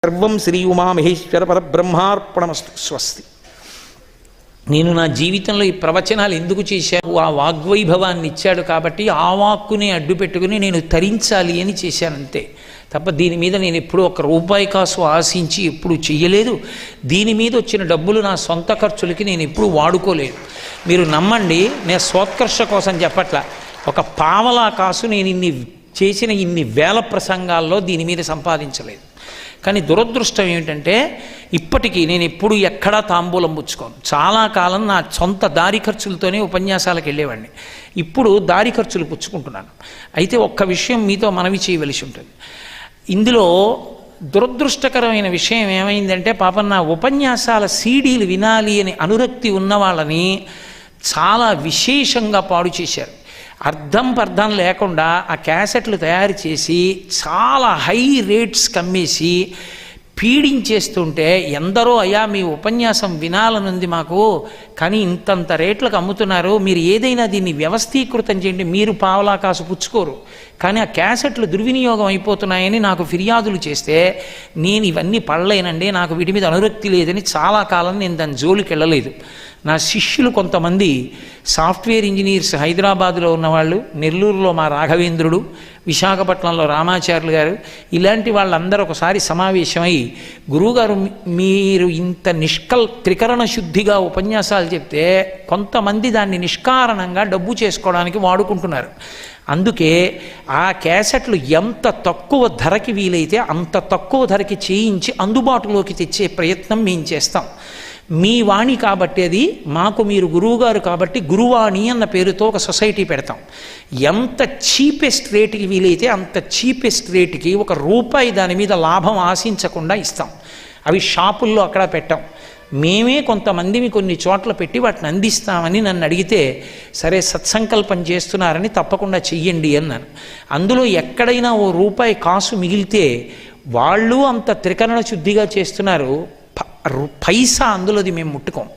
సర్వం శ్రీ ఉమామహేశ్వర పరబ్రహ్మార్పణమస్తు. స్వస్తి. నేను నా జీవితంలో ఈ ప్రవచనాలు ఎందుకు చేశాను? ఆ వాగ్వైభవాన్ని ఇచ్చాడు కాబట్టి ఆ వాక్కుని అడ్డు పెట్టుకుని నేను తరించాలి అని చేశానంతే తప్ప దీని మీద నేను ఎప్పుడూ ఒక్క రూపాయి కాసు ఆశించి ఎప్పుడు చెయ్యలేదు. దీని మీద వచ్చిన డబ్బులు నా సొంత ఖర్చులకి నేను ఎప్పుడూ వాడుకోలేదు. మీరు నమ్మండి, నేను స్వోత్కర్ష కోసం చెప్పట్లా. ఒక పావలా కాసు నేను ఇన్ని వేల ప్రసంగాల్లో దీని మీద సంపాదించలేదు. కానీ దురదృష్టం ఏమిటంటే ఇప్పటికీ నేను ఎప్పుడు ఎక్కడా తాంబూలం పుచ్చుకోను. చాలా కాలం నా సొంత దారి ఖర్చులతోనే ఉపన్యాసాలకు వెళ్ళేవాడిని. ఇప్పుడు దారి ఖర్చులు పుచ్చుకుంటున్నాను. అయితే ఒక్క విషయం మీతో మనవి చేయవలసి ఉంటుంది. ఇందులో దురదృష్టకరమైన విషయం ఏమైందంటే, పాపం నా ఉపన్యాసాల సీడీలు వినాలి అని అనురక్తి ఉన్న వాళ్ళని చాలా విశేషంగా పాడు చేశారు. అర్థం పర్థం లేకుండా ఆ క్యాసెట్లు తయారు చేసి చాలా హై రేట్స్ కమ్మేసి పీడించేస్తుంటే, ఎందరో అయ్యా మీ ఉపన్యాసం వినాలనుంది మాకు, కానీ ఇంతంత రేట్లకు అమ్ముతున్నారు, మీరు ఏదైనా దీన్ని వ్యవస్థీకృతం చేయండి. మీరు పావలా కాసు పుచ్చుకోరు, కానీ ఆ క్యాసెట్లు దుర్వినియోగం అయిపోతున్నాయని నాకు ఫిర్యాదులు చేస్తే, నేను ఇవన్నీ పడలేనండి, నాకు వీటి మీద అనురక్తి లేదని చాలా కాలం నేను దాని జోలికి వెళ్ళలేదు. నా శిష్యులు కొంతమంది సాఫ్ట్వేర్ ఇంజనీర్స్ హైదరాబాదులో ఉన్నవాళ్ళు, నెల్లూరులో మా రాఘవేంద్రుడు, విశాఖపట్నంలో రామాచార్యులు గారు, ఇలాంటి వాళ్ళందరూ ఒకసారి సమావేశమై, గురువుగారు మీరు ఇంత త్రికరణ శుద్ధిగా ఉపన్యాసాలు చెప్తే కొంతమంది దాన్ని నిష్కారణంగా డబ్బు చేసుకోవడానికి వాడుకుంటున్నారు. అందుకే ఆ క్యాసెట్లు ఎంత తక్కువ ధరకి వీలైతే అంత తక్కువ ధరకి చేయించి అందుబాటులోకి తెచ్చే ప్రయత్నం మేము చేస్తాం. మీ వాణి కాబట్టి అది మాకు, మీరు గురువుగారు కాబట్టి గురువాణి అన్న పేరుతో ఒక సొసైటీ పెడతాం. ఎంత చీపెస్ట్ రేటుకి వీలైతే అంత చీపెస్ట్ రేటుకి ₹1 దాని మీద లాభం ఆశించకుండా ఇస్తాం. అవి షాపుల్లో అక్కడ పెట్టాం. మేమే కొంతమందిని కొన్ని చోట్ల పెట్టి వాటిని అందిస్తామని నన్ను అడిగితే, సరే సత్సంకల్పం చేస్తున్నారని తప్పకుండా చెయ్యండి అన్నాను. అందులో ఎక్కడైనా ₹1 కాసు మిగిలితే వాళ్ళు అంత త్రికరణ శుద్ధిగా చేస్తున్నారు, పైసా అందులోది మేము ముట్టుకోం.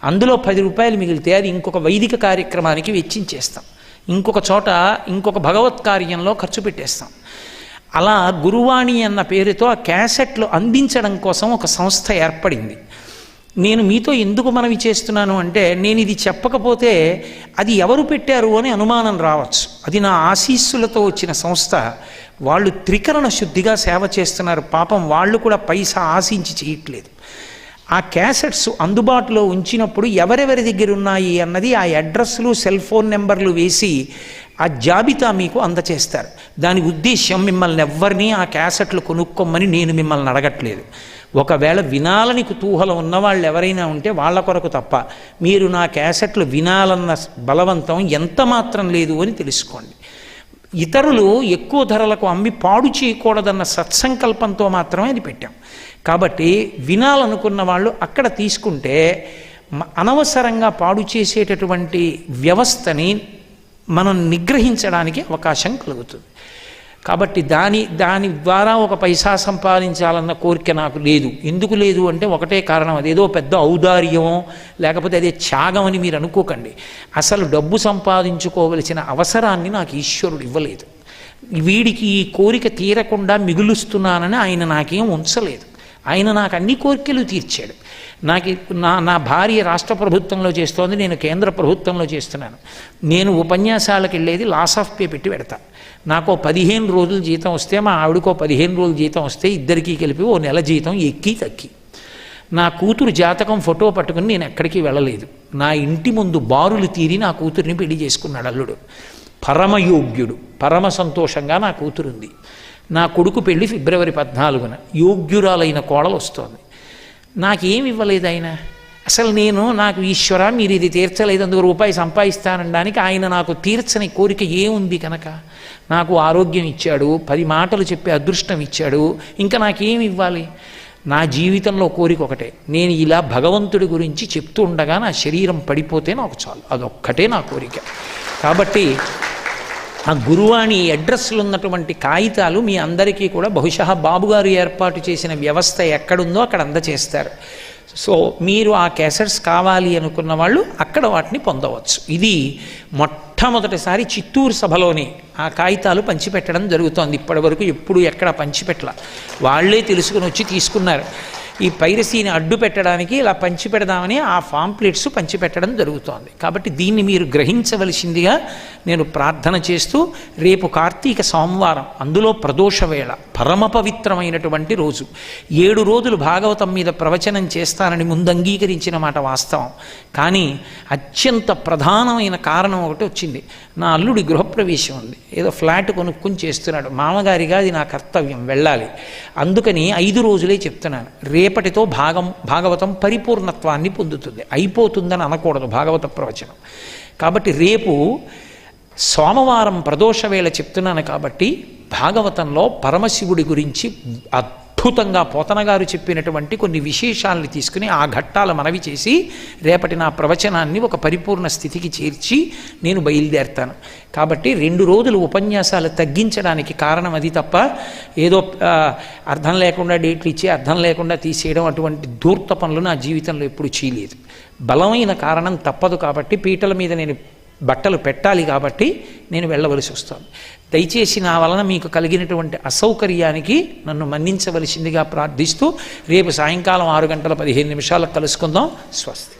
అందులో ₹10 మిగిలితే అది ఇంకొక వైదిక కార్యక్రమానికి వెచ్చించేస్తాం, ఇంకొక చోట ఇంకొక భగవత్ కార్యంలో ఖర్చు పెట్టేస్తాం. అలా గురువాణి అన్న పేరుతో ఆ క్యాసెట్లు అందించడం కోసం ఒక సంస్థ ఏర్పడింది. నేను మీతో ఎందుకు మనవి చేస్తున్నాను అంటే, నేను ఇది చెప్పకపోతే అది ఎవరు పెట్టారు అని అనుమానం రావచ్చు. అది నా ఆశీస్సులతో వచ్చిన సంస్థ. వాళ్ళు త్రికరణ శుద్ధిగా సేవ చేస్తున్నారు. పాపం వాళ్ళు కూడా పైసా ఆశించి చేయట్లేదు. ఆ క్యాసెట్స్ అందుబాటులో ఉంచినప్పుడు ఎవరెవరి దగ్గర ఉన్నాయి అన్నది ఆ అడ్రస్లు, సెల్ ఫోన్ నెంబర్లు వేసి ఆ జాబితా మీకు అందచేస్తారు. దాని ఉద్దేశ్యం మిమ్మల్ని ఎవ్వరినీ ఆ క్యాసెట్లు కొనుక్కోమని నేను మిమ్మల్ని అడగట్లేదు. ఒకవేళ వినాలని కుతూహలం ఉన్నవాళ్ళు ఎవరైనా ఉంటే వాళ్ళ కొరకు తప్ప, మీరు నా క్యాసెట్లు వినాలన్న బలవంతం ఎంత మాత్రం లేదు అని తెలుసుకోండి. ఇతరులు ఎక్కువ ధరలకు అమ్మి పాడు చేయకూడదన్న సత్సంకల్పంతో మాత్రమే అది పెట్టాం. కాబట్టి వినాలనుకున్న వాళ్ళు అక్కడ తీసుకుంటే అనవసరంగా పాడు చేసేటటువంటి వ్యవస్థని మనం నిగ్రహించడానికి అవకాశం కలుగుతుంది. కాబట్టి దాని ద్వారా ఒక పైసా సంపాదించాలన్న కోరిక నాకు లేదు. ఎందుకు లేదు అంటే ఒకటే కారణం, అదేదో పెద్ద ఔదార్యమో లేకపోతే అదే త్యాగం అని మీరు అనుకోకండి. అసలు డబ్బు సంపాదించుకోవలసిన అవసరాన్ని నాకు ఈశ్వరుడు ఇవ్వలేదు. వీడికి ఈ కోరిక తీరకుండా మిగులుస్తున్నానని ఆయన నాకేం ఉంచలేదు. ఆయన నాకు అన్ని కోరికలు తీర్చాడు. నా భార్య రాష్ట్ర ప్రభుత్వంలో చేస్తోంది, నేను కేంద్ర ప్రభుత్వంలో చేస్తున్నాను. నేను ఉపన్యాసాలకు వెళ్ళేది లాస్ ఆఫ్ పే పెట్టి పెడతా. నాకు 15 రోజుల జీతం వస్తే, మా ఆవిడకో 15 రోజుల జీతం వస్తే, ఇద్దరికీ కలిపి ఓ నెల జీతం ఎక్కి తక్కి. నా కూతురు జాతకం ఫోటో పట్టుకుని నేను ఎక్కడికి వెళ్ళలేదు. నా ఇంటి ముందు బారులు తీరి నా కూతురిని పెళ్లి చేసుకున్నాడు అల్లుడు. పరమయోగ్యుడు, పరమ సంతోషంగా నా కూతురుంది. నా కొడుకు పెళ్లి ఫిబ్రవరి 14న, యోగ్యురాలైన కోడలు వస్తోంది. నాకేమి ఇవ్వలేదు ఆయన. అసలు నాకు ఈశ్వర మీరు ఇది తీర్చలేదు, అందుకు ₹1 సంపాదిస్తానడానికి ఆయన నాకు తీర్చని కోరిక ఏముంది కనుక? నాకు ఆరోగ్యం ఇచ్చాడు, 10 మాటలు చెప్పే అదృష్టం ఇచ్చాడు, ఇంకా నాకేమి ఇవ్వాలి? నా జీవితంలో కోరిక ఒకటే, నేను ఇలా భగవంతుడి గురించి చెప్తూ ఉండగా నా శరీరం పడిపోతే నాకు చాలు, అదొక్కటే నా కోరిక. కాబట్టి ఆ గురువాణి అడ్రస్లు ఉన్నటువంటి కాగితాలు మీ అందరికీ కూడా బహుశా బాబుగారు ఏర్పాటు చేసిన వ్యవస్థ ఎక్కడుందో అక్కడ అందచేస్తారు. సో మీరు ఆ క్యాసెట్స్ కావాలి అనుకున్న వాళ్ళు అక్కడ వాటిని పొందవచ్చు. ఇది మొట్టమొదటిసారి చిత్తూరు సభలోనే ఆ కాగితాలు పంచిపెట్టడం జరుగుతోంది. ఇప్పటి వరకు ఎప్పుడు ఎక్కడ పంచిపెట్టల, వాళ్ళే తెలుసుకుని వచ్చి తీసుకున్నారు. ఈ పైరసీని అడ్డు పెట్టడానికి ఇలా పంచిపెడదామని ఆ పాంప్లెట్స్ పంచిపెట్టడం జరుగుతోంది. కాబట్టి దీన్ని మీరు గ్రహించవలసిందిగా నేను ప్రార్థన చేస్తూ, రేపు కార్తీక సోమవారం, అందులో ప్రదోష వేళ, పరమ పవిత్రమైనటువంటి రోజు. 7 రోజులు భాగవతం మీద ప్రవచనం చేస్తానని ముందు అంగీకరించిన మాట వాస్తవం. కానీ అత్యంత ప్రధానమైన కారణం ఒకటి వచ్చింది. నా అల్లుడి గృహప్రవేశం ఉంది, ఏదో ఫ్లాట్ కొనుక్కుని చేస్తున్నాడు, మామగారిగా అది నా కర్తవ్యం, వెళ్ళాలి. అందుకని 5 రోజులే చెప్తున్నాను. రేపటితో భాగవతం పరిపూర్ణత్వాన్ని పొందుతుంది, అయిపోతుందని అనకూడదు భాగవత ప్రవచనం. కాబట్టి రేపు సోమవారం ప్రదోష వేళ చెప్తున్నాను కాబట్టి భాగవతంలో పరమశివుడి గురించి అద్భుతంగా పోతనగారు చెప్పినటువంటి కొన్ని విశేషాలని తీసుకుని ఆ ఘట్టాలు మనవి చేసి రేపటి నా ప్రవచనాన్ని ఒక పరిపూర్ణ స్థితికి చేర్చి నేను బయలుదేరుతాను. కాబట్టి 2 రోజులు ఉపన్యాసాలు తగ్గించడానికి కారణం అది తప్ప ఏదో అర్థం లేకుండా డేట్లు ఇచ్చి అర్థం లేకుండా తీసేయడం అటువంటి ధూర్త పనులు నా జీవితంలో ఎప్పుడు చేయలేదు. బలమైన కారణం తప్పదు కాబట్టి, పీటల మీద నేను బట్టలు పెట్టాలి కాబట్టి నేను వెళ్ళవలసి వస్తుంది. దయచేసి నా వలన మీకు కలిగినటువంటి అసౌకర్యానికి నన్ను మన్నించవలసిందిగా ప్రార్థిస్తూ రేపు సాయంకాలం 6 గంటల 15 నిమిషాలకు కలుసుకుందాం. స్వస్తి.